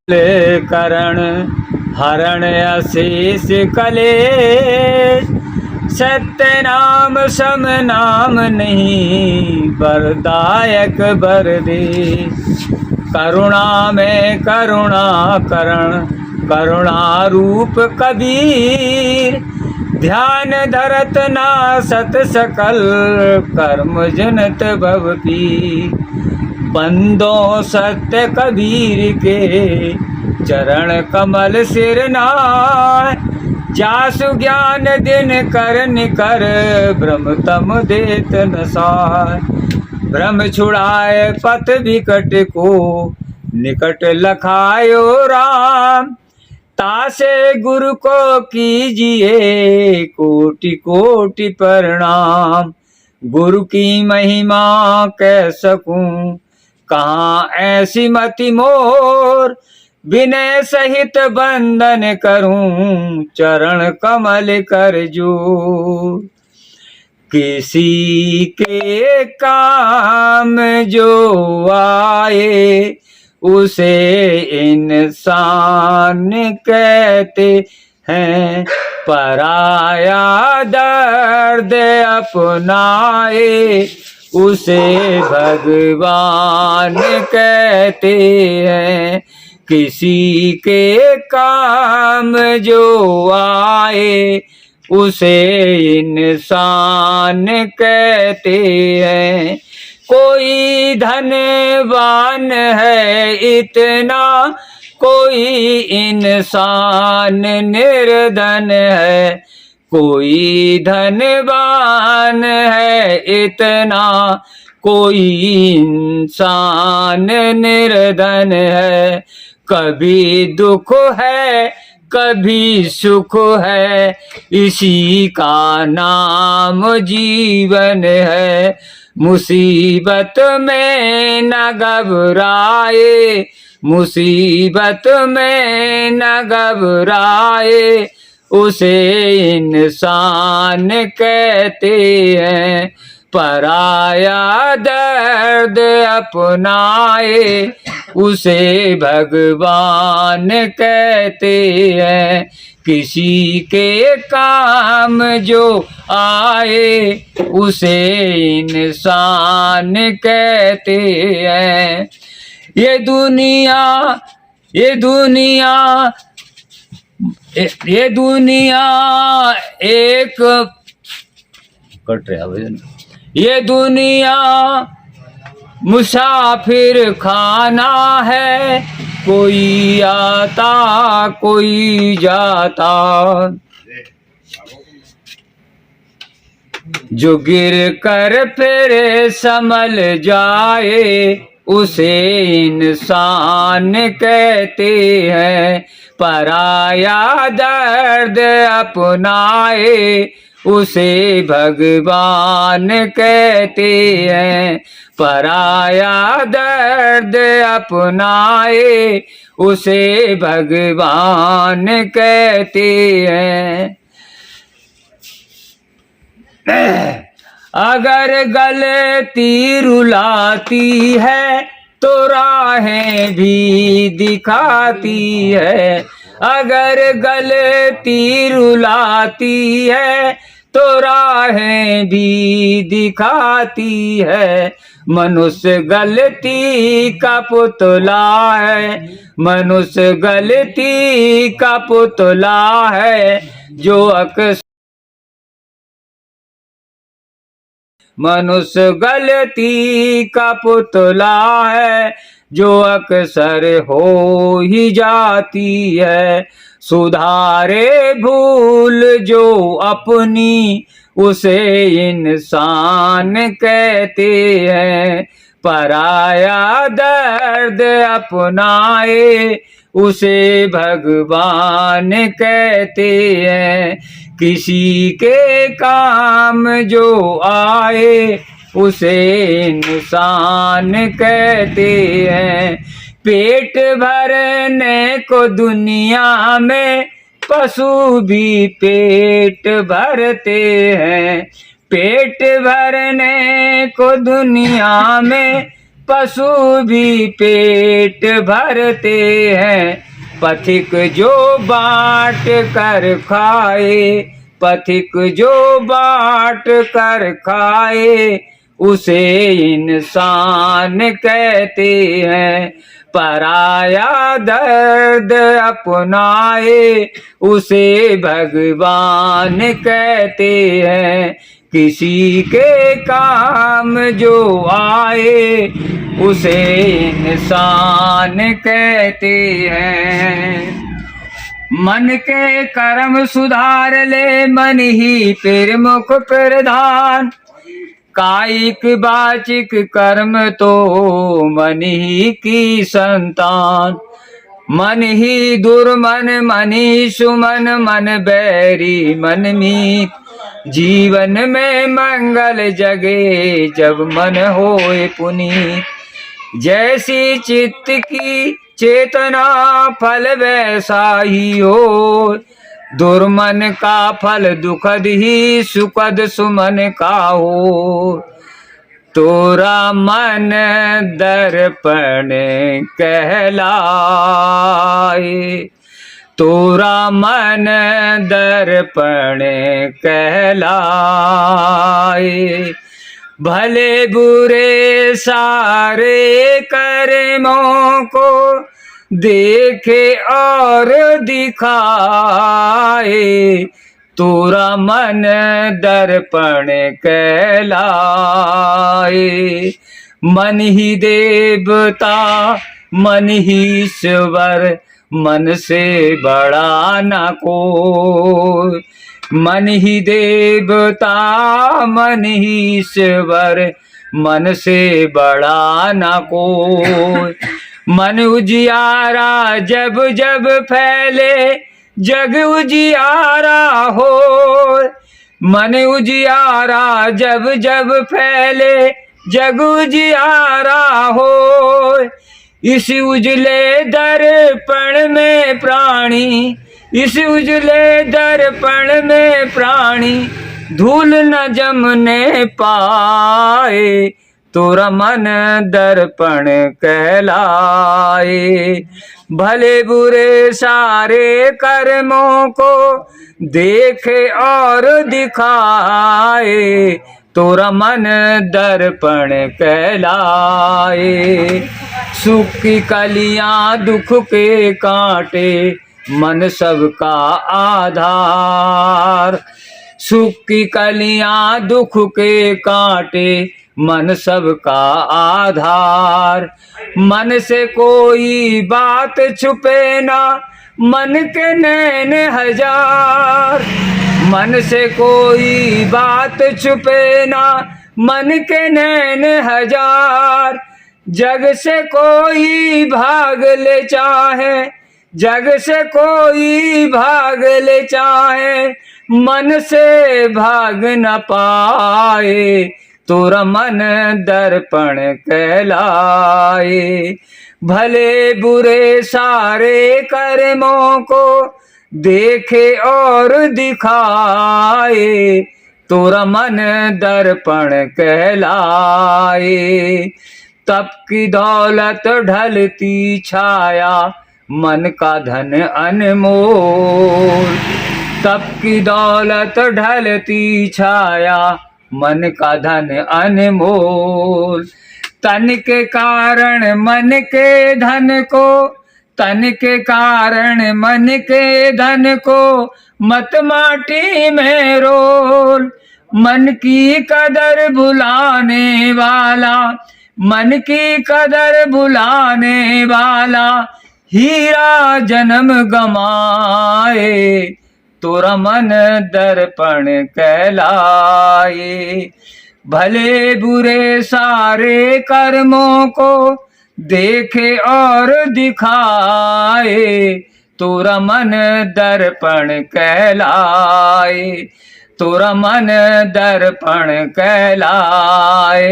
करण हरण अशेष कले, सत्य नाम सम नाम नहीं, बरदायक बर दे। करुणा में करुणा करण, करुणा रूप कबीर, ध्यान धरत ना सत सकल, कर्म जनत भव पीर। बंदो सत्य कबीर के, चरण कमल सिर नाय, जासु ज्ञान दिन कर निकर, ब्रह्म तम देत न साय। ब्रह्म छुड़ाए पथ विकट को, निकट लखायो राम, तासे गुरु को कीजिए कोटि कोटि प्रणाम। गुरु की महिमा कह सकूं कहाँ ऐसी मति मोर, विनय सहित बंदन करूं चरण कमल कर जोर। किसी के काम जो आए, उसे इंसान कहते हैं, पराया दर्द अपनाए, उसे भगवान कहते हैं। किसी के काम जो आए, उसे इंसान कहते हैं। कोई धनवान है इतना, कोई इंसान निर्धन है। कोई धनवान है इतना, कोई इंसान निर्धन है। कभी दुख है कभी सुख है, इसी का नाम जीवन है। मुसीबत में न घबराए, मुसीबत में न घबराए, उसे इंसान कहते हैं। पराया दर्द अपनाए, उसे भगवान कहते हैं। किसी के काम जो आए, उसे इंसान कहते हैं। ये दुनिया ये दुनिया ये दुनिया एक कट रहा भजन। ये दुनिया मुसाफिर खाना है, कोई आता कोई जाता। जो गिर कर फिर संभल जाए, उसे इंसान कहते हैं। पराया दर्द अपनाए, उसे भगवान कहते हैं। पराया दर्द अपनाए, उसे भगवान कहते हैं। अगर गलती रुलाती है, तो राहें भी दिखाती है। अगर गलती रुलाती है, तो राहें भी दिखाती है। मनुष्य गलती का पुतला है, मनुष्य गलती का पुतला है, जो अक्सर मनुष्य गलती का पुतला है, जो अक्सर हो ही जाती है। सुधारे भूल जो अपनी, उसे इंसान कहते हैं। पराया दर्द अपनाए, उसे भगवान कहते हैं। किसी के काम जो आए, उसे इंसान कहते हैं। पेट भरने को दुनिया में पशु भी पेट भरते हैं। पेट भरने को दुनिया में पशु भी पेट भरते हैं। पथिक जो बाँट कर खाए, पथिक जो बाँट कर खाए, उसे इंसान कहते हैं। पराया दर्द अपनाए, उसे भगवान कहते हैं। किसी के काम जो आए, उसे इंसान कहते हैं। मन के कर्म सुधार ले, मन ही फिर मुख प्रधान। कायिक वाचिक कर्म तो मन ही की संतान। मन ही दुर्मन, मन ही सुमन, मन बैरी मन मीत। जीवन में मंगल जगे, जब मन होए पुनीत। जैसी चित्त की चेतना, फल वैसा ही हो। दुर्मन का फल दुखद ही, सुखद सुमन का हो। तोरा मन दर्पण कहलाए, तोरा मन दर्पण कहलाए। भले बुरे सारे कर्मों को देखे और दिखाए। तोरा मन दर्पण कहलाए। मन ही देवता, मन ही ईश्वर, मन से बड़ा न कोई। मन ही देवता, मन ही ईश्वर, मन से बड़ा न कोई। मन उजियारा जब जब फैले, जग उजियारा हो। मन उजियारा जब जब फैले, जग उजियारा हो। इस उजले दर्पण में प्राणी, इस उजले दर्पण में प्राणी, धूल न जमने पाए। तोरा मन दर्पण कहलाए। भले बुरे सारे कर्मों को देखे और दिखाए। तोरा मन दर्पण कहलाए। सुख की कलियां दुख के कांटे, मन सबका आधार। सुख की कलियां दुख के कांटे, मन सबका आधार। मन से कोई बात छुपे ना, मन के नैन हजार। मन से कोई बात छुपे ना, मन के नैन हजार। जग से कोई भाग ले चाहे, जग से कोई भाग ले चाहे, मन से भाग न पाए। तोरा मन दर्पण कहलाए। भले बुरे सारे कर्मों को देखे और दिखाए। तोरा मन दर्पण कहलाए। तप की दौलत ढलती छाया, मन का धन अनमोल। तप की दौलत ढलती छाया, मन का धन अनमोल। तन के कारण मन के धन को, तन के कारण मन के धन को, मत माटी में रोल। मन की कदर भुलाने वाला, मन की कदर भुलाने वाला, हीरा जन्म गमाए। तोरा मन दर्पण कहलाए। भले बुरे सारे कर्मों को देखे और दिखाए। तोरा मन दर्पण कहलाए। तोरा मन दर्पण कहलाए।